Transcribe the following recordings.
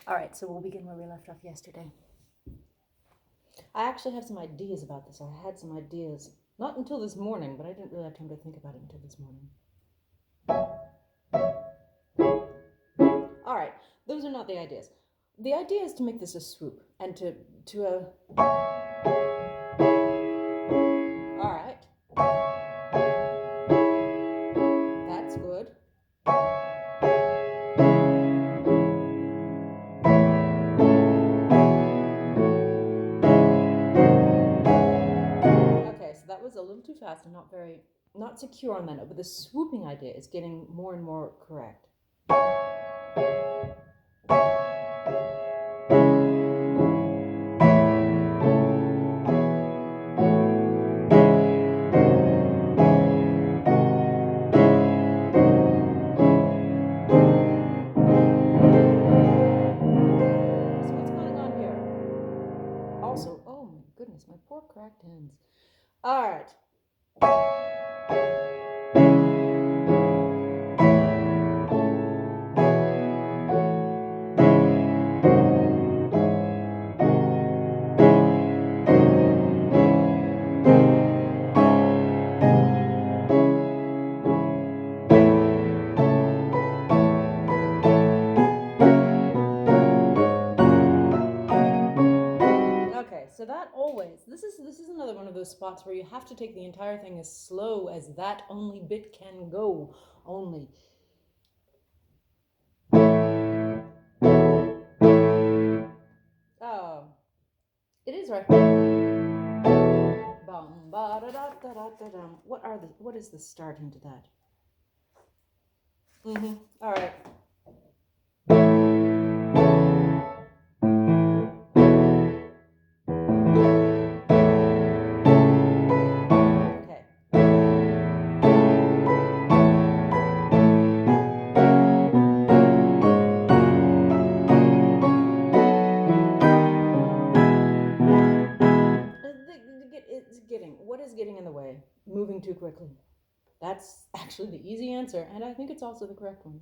All right, so we'll begin where we left off yesterday. I actually have some ideas about this. I had some ideas, not until this morning, but I didn't really have time to think about it until this morning. All right, those are not the ideas. The idea is to make this a swoop and to all right. That's good. Okay, so that was a little too fast and not secure on that note, but the swooping idea is getting more and more correct. Also, oh my goodness, my poor cracked hands. All right. So that always, this is another one of those spots where you have to take the entire thing as slow as that only bit can go. Only. Oh, it is right. What is the starting to that? All right. What is getting in the way? Moving too quickly. That's actually the easy answer, and I think it's also the correct one.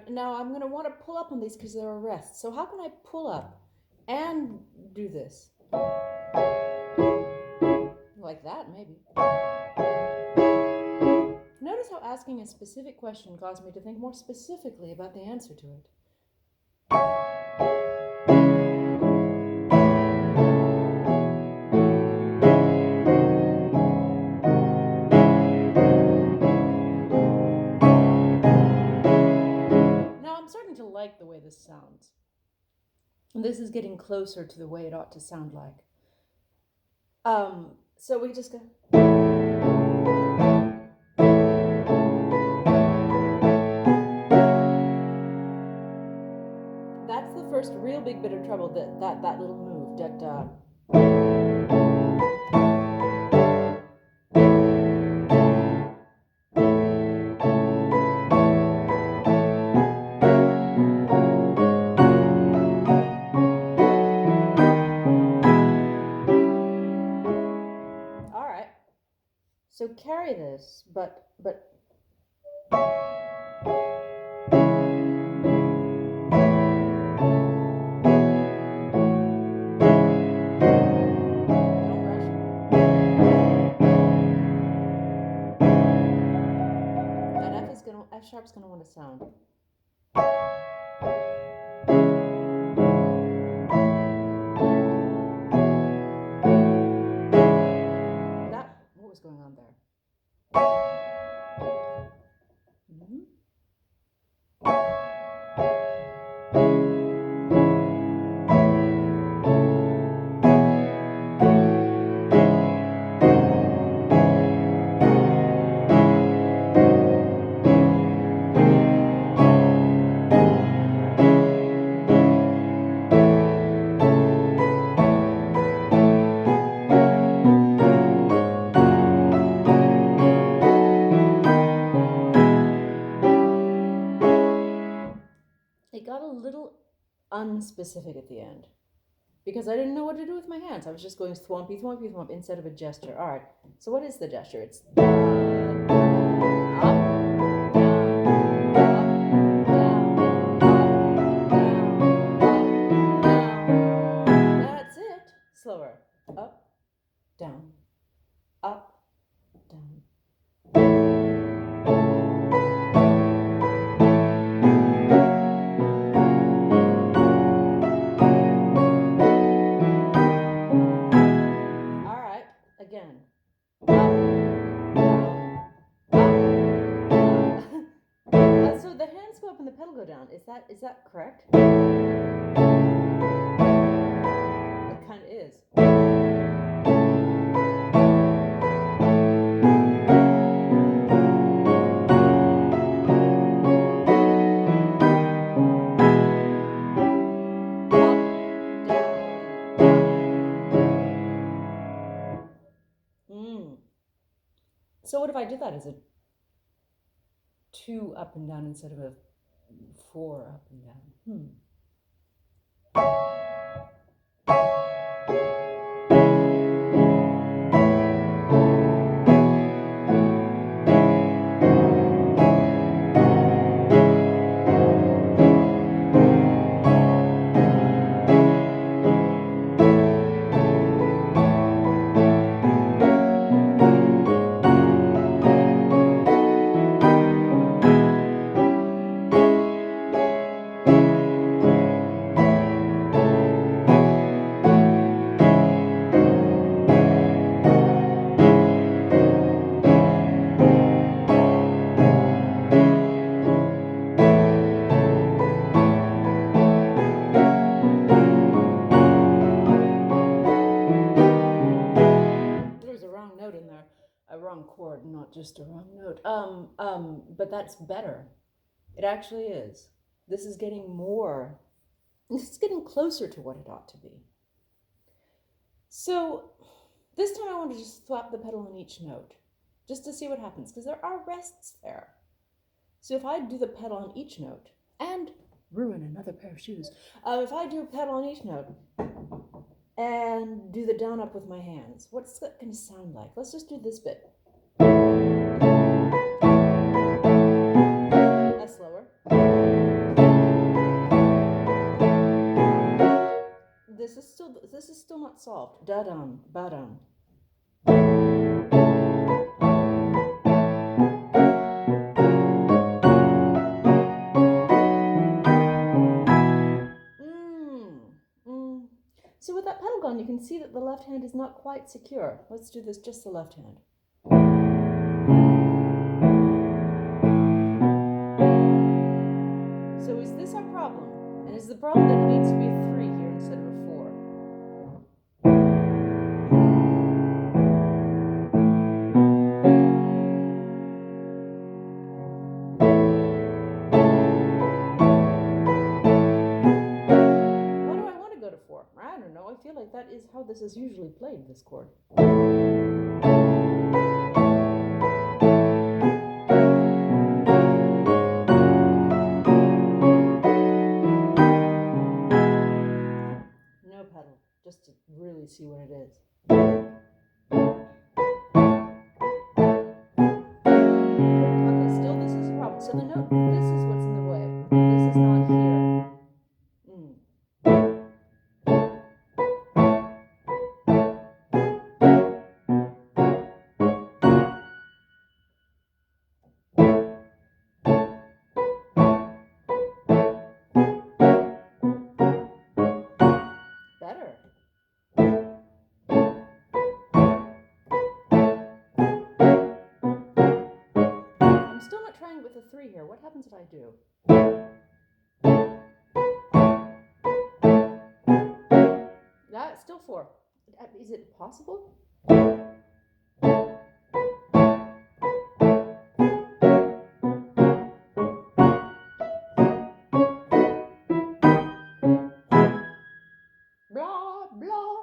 Now I'm going to want to pull up on these because there are rests. So how can I pull up and do this? Like that, maybe. Notice how asking a specific question caused me to think more specifically about the answer to it. To like the way this sounds. And this is getting closer to the way it ought to sound like. So we just go. That's the first real big bit of trouble, that little move that So carry this, but F sharp's gonna want to sound. What was going on there? It got a little unspecific at the end because I didn't know what to do with my hands. I was just going thwompy, thwompy, thwomp instead of a gesture. All right. So what is the gesture? It's up, down, up, down, up, down, go down. Is that correct? It kind of is. So what if I did that as a 2 up and down instead of a 4 up and down? Note in there, a wrong chord, not just a wrong note. But that's better. It actually is. This is getting closer to what it ought to be. So this time I want to just swap the pedal on each note, just to see what happens, because there are rests there. So if I do the pedal on each note, and ruin another pair of shoes, if I do a pedal on each note, and do the down up with my hands, what's that going to sound like? Let's just do this bit. That's slower. This is still not solved. Da dum, ba dum. So with that pedal gone, you can see that the left hand is not quite secure. Let's do this, just the left hand. So is this our problem? And is the problem that it needs to be a 3 here instead of a 4? Why do I want to go to 4? I don't know. I feel like that is how this is usually played, this chord. No pedal, just to really see what it is. Okay, still this is a problem. So the note, this is what's in the way. This is not here. Better. I'm still not trying with a 3 here. What happens if I do? That's still 4. Is it possible? Blah, blah.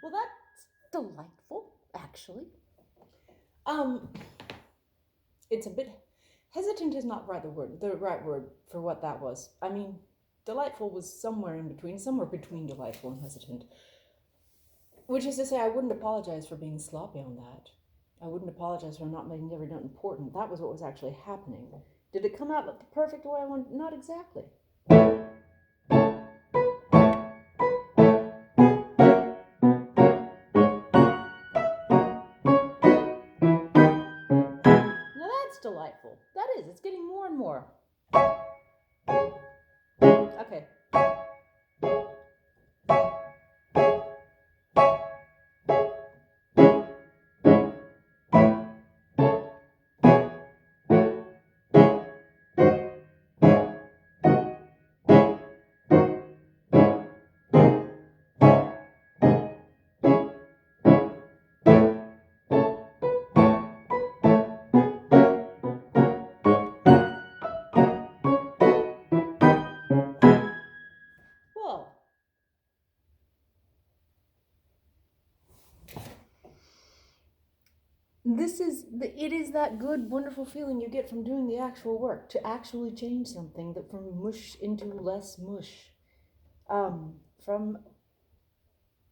Well, that's delightful, actually. It's a bit hesitant is not the right word for what that was. I mean, delightful was somewhere between delightful and hesitant. Which is to say, I wouldn't apologize for being sloppy on that. I wouldn't apologize for not making every note important. That was what was actually happening. Did it come out the perfect way I wanted? Not exactly. Now that's delightful. That is. It's getting more and more. Okay. it is that good, wonderful feeling you get from doing the actual work, to actually change something, that from mush into less mush, from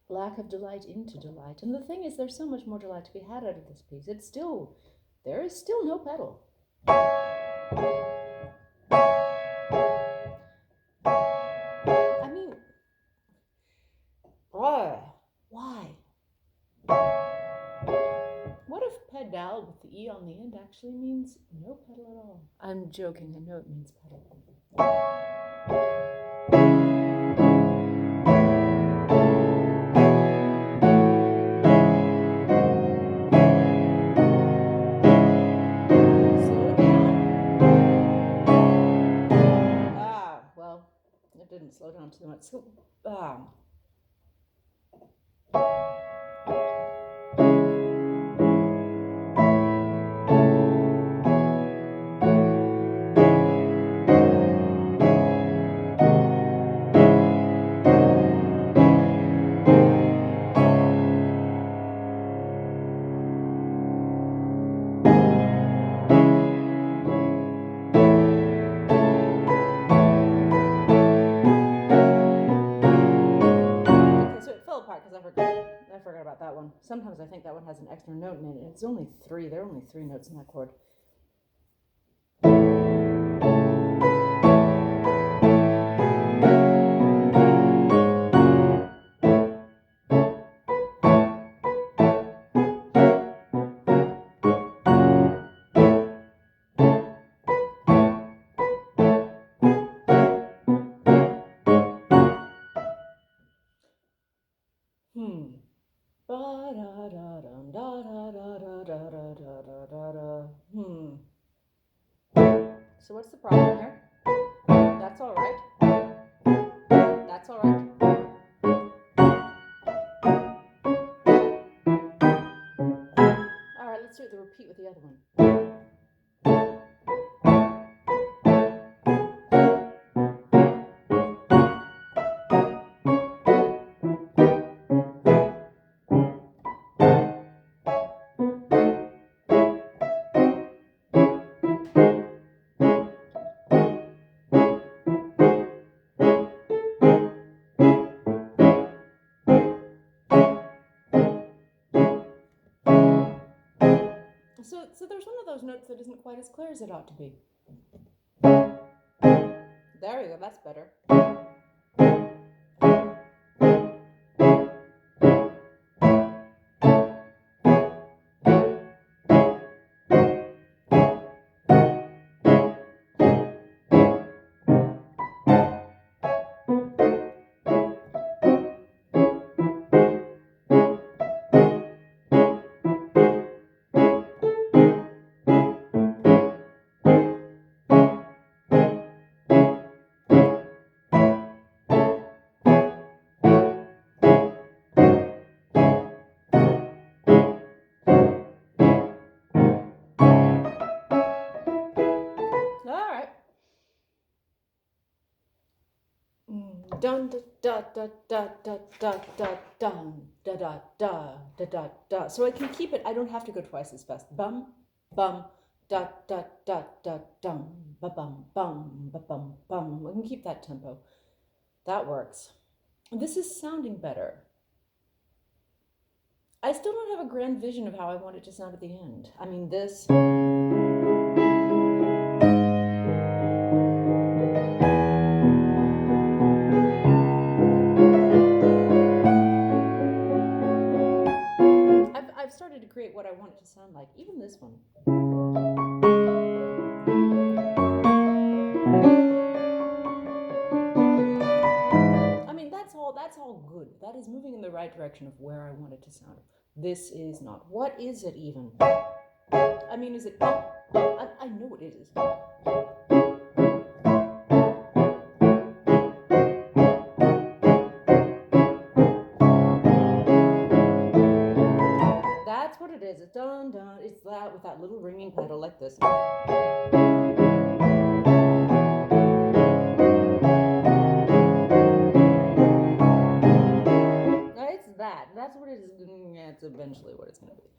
lack of delight into delight. And the thing is, there's so much more delight to be had out of this piece. There is still no pedal. I mean, why? What if pedal with the E on the end actually means no pedal at all? I'm joking, I know it means pedal. Slow it down. Well, it didn't slow down too much. So, I forgot about that one. Sometimes I think that one has an extra note in it, and it's only 3. There are only 3 notes in that chord. So what's the problem here? That's all right. That's all right. All right, let's do the repeat with the other one. So there's one of those notes that isn't quite as clear as it ought to be. There we go, that's better. Dun da da da da da da da dun da da da da da da. So I can keep it. I don't have to go twice as fast. Bum bum da da da da dum ba bum bum ba bum bum. I can keep that tempo. That works. This is sounding better. I still don't have a grand vision of how I want it to sound at the end. I mean, this. I've started to create what I want it to sound like. Even this one. I mean, that's all good. That is moving in the right direction of where I want it to sound. This is not. What is it even? I mean, is it? I know what it is. That's what it is. It's dun dun. It's that with that little ringing pedal like this. It's that. That's what it is. It's eventually what it's going to be.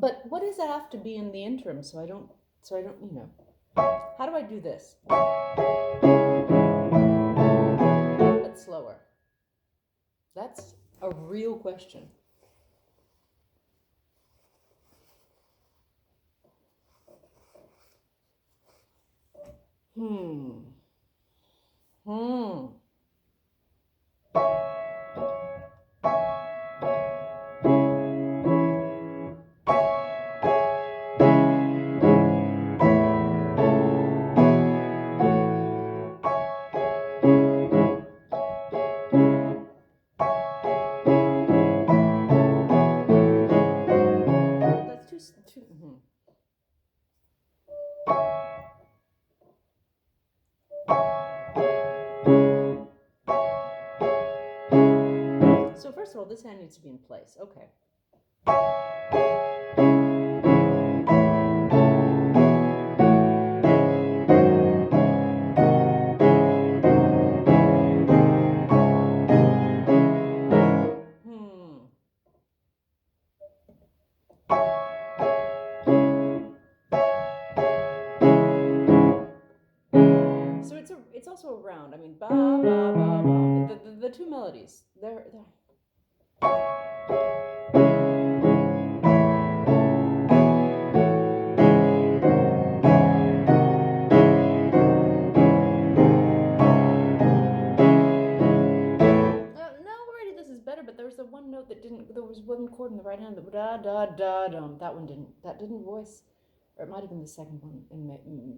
But what does that have to be in the interim? So I don't, you know. How do I do this? That's slower. That's a real question. Hmm. That's too. So first of all, this hand needs to be in place. Okay. So it's also a round. I mean, ba ba ba ba. The two melodies. They're. No, already this is better. But there was the one note that didn't. There was one chord in the right hand that da da da dum. That one didn't. That didn't voice. Or it might have been the second one in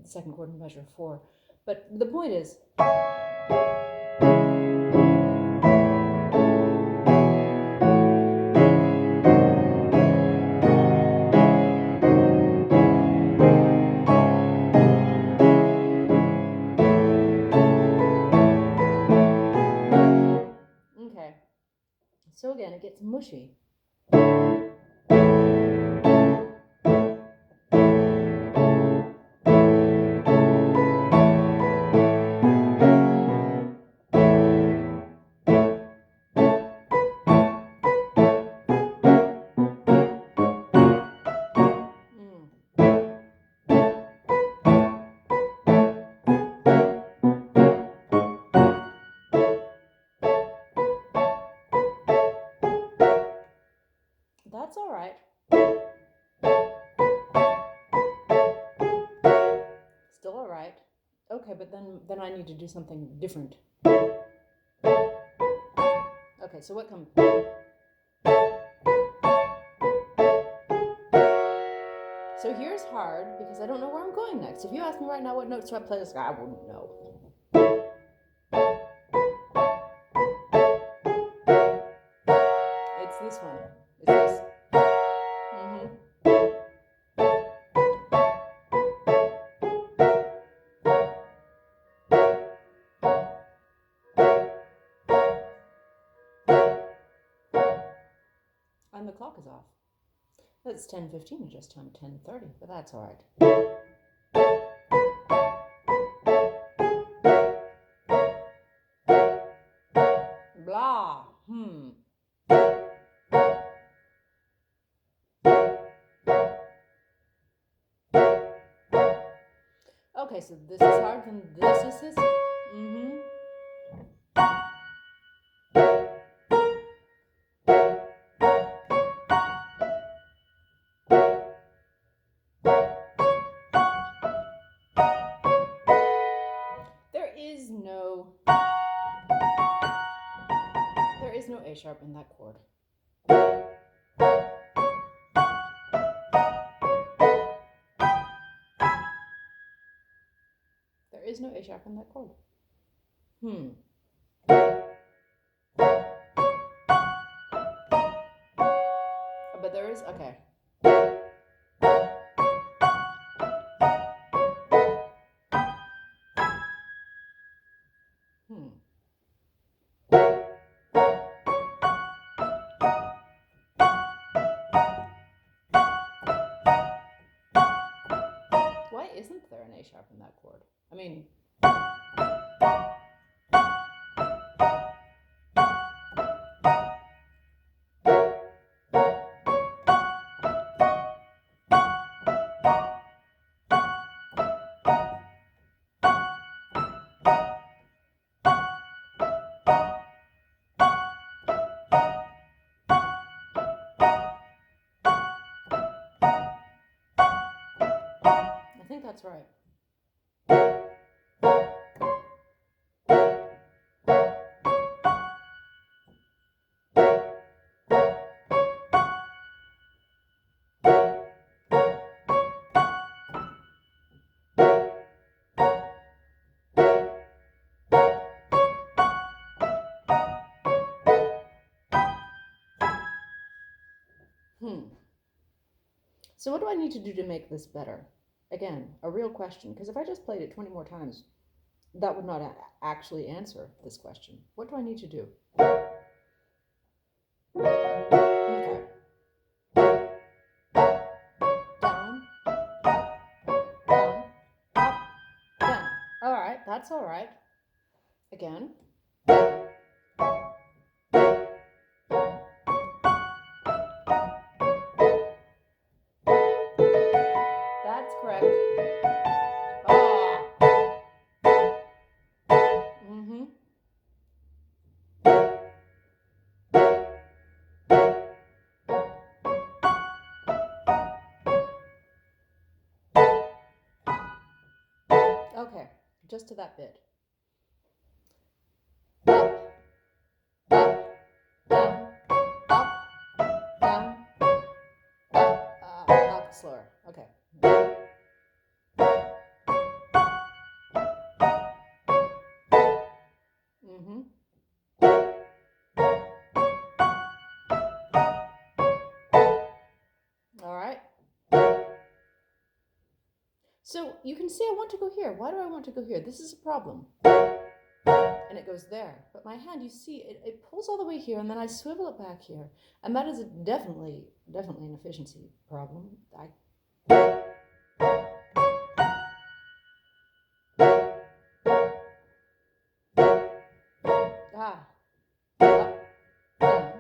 the second chord in measure 4. But the point is. Okay. So again, it gets mushy. That's all right. Still all right. Okay, but then I need to do something different. Okay, so what comes? So here's hard because I don't know where I'm going next. If you ask me right now what notes do I play this guy, I wouldn't know. It's this one. It's this. And the clock is off. It's 10:15. It just turned 10:30, but that's all right. Blah. Okay, so this is hard, and this is his. There is no A sharp in that chord. There is no A sharp in that chord. But there is, okay. Why isn't there an A sharp in that chord? I mean, that's right. So what do I need to do to make this better? Again, a real question, because if I just played it 20 more times, that would not actually answer this question. What do I need to do? Okay. Down, up, down, up, down. All right, that's all right. Again. Down. That's correct. Ah. Mm-hmm. Okay, just to that bit. Up, up, down, up, down, up, slower. Okay. Mm-hmm. All right. So you can see I want to go here. Why do I want to go here? This is a problem. And it goes there. But my hand, you see, it pulls all the way here, and then I swivel it back here. And that is definitely an efficiency problem. Up, down, up, down,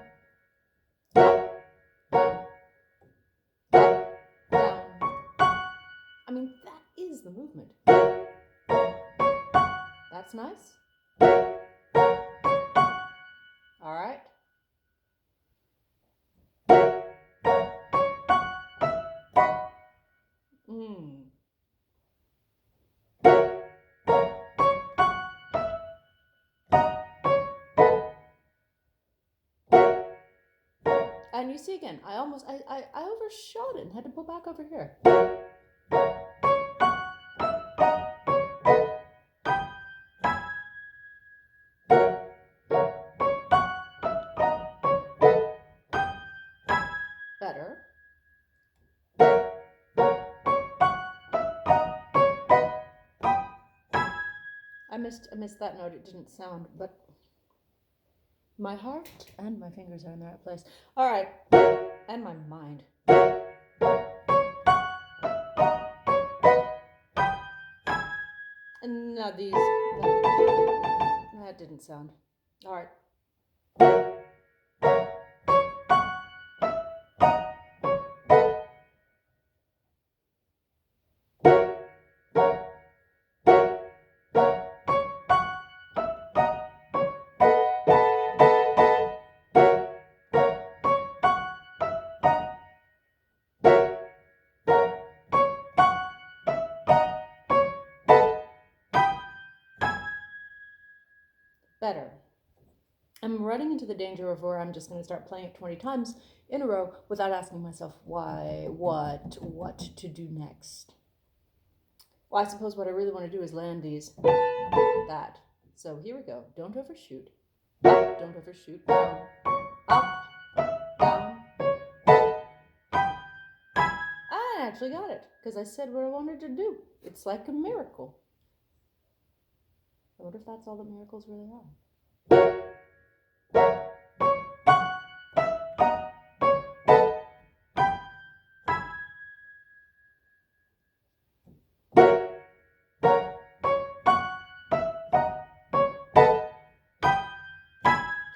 up, down. I mean, that is the movement. That's nice. All right. And you see again, I overshot it and had to pull back over here. Better. I missed that note. It didn't sound, but my heart and my fingers are in the right place. All right, and my mind. And now these, that didn't sound. All right. Better. I'm running into the danger of where I'm just going to start playing it 20 times in a row without asking myself why, what to do next. Well, I suppose what I really want to do is land these, that. So here we go. Don't overshoot. Up, don't overshoot. Down, up, down. I actually got it because I said what I wanted to do. It's like a miracle. I wonder if that's all that miracles really are.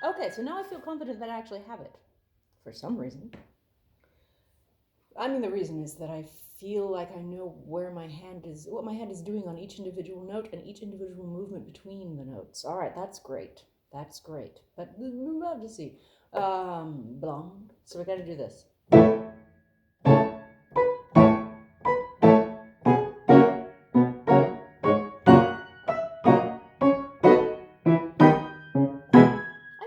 Okay, so now I feel confident that I actually have it, for some reason. I mean, the reason is that I feel like I know where my hand is, what my hand is doing on each individual note and each individual movement between the notes. All right, that's great. That's great. But we'll have to see. Blonde. So we got to do this.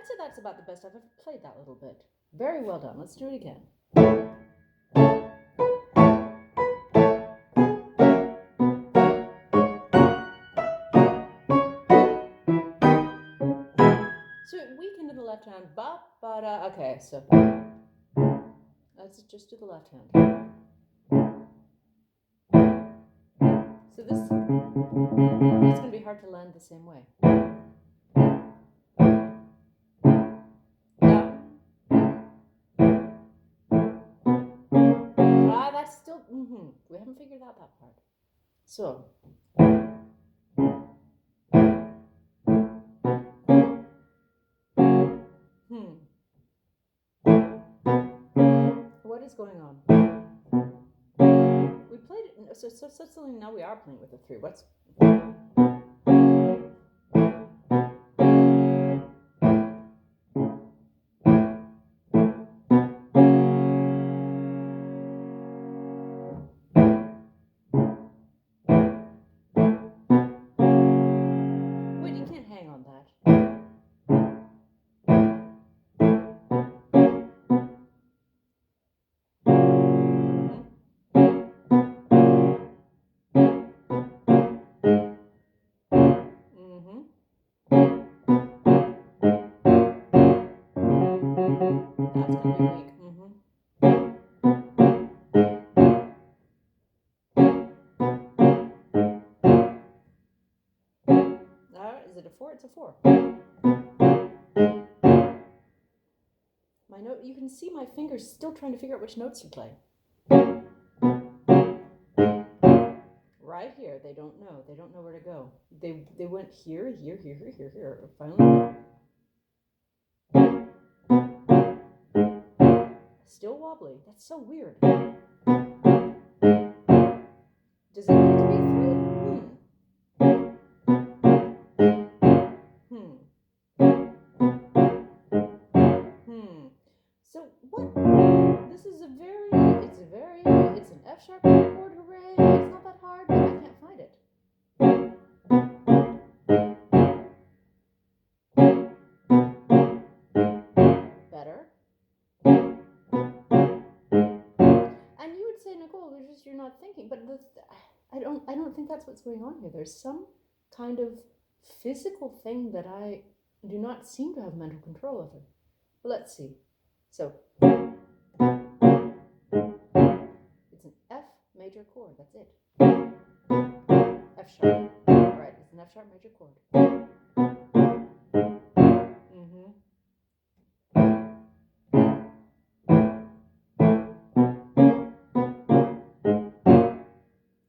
say that's about the best I've ever played that little bit. Very well done. Let's do it again. So it weakened in the left hand. Ba, ba, da. Okay, so let's just do the left hand. So it's going to be hard to land the same way. That's still, we haven't figured out that part. So, what is going on? We played it, so suddenly now we are playing with the 3. What's... Wait, you can't hang on that. That's going to be weak. Is it a 4? It's a 4. My note, you can see my fingers still trying to figure out which notes to play. Right here, they don't know. They don't know where to go. They went here, here, here, here, here. Finally, still wobbly. That's so weird. Does it need to be 3? So what? This is it's an F sharp major chord. Hooray! It's not that hard, but I can't find it. Better. And you would say, Nicole, you're not thinking, but I don't think that's what's going on here. There's some kind of physical thing that I do not seem to have mental control over. But let's see. So it's an F major chord. That's it. F sharp. Right. It's an F sharp major chord.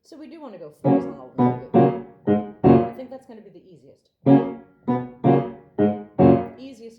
So we do want to go 4s on all of them. I think that's going to be the easiest. Easiest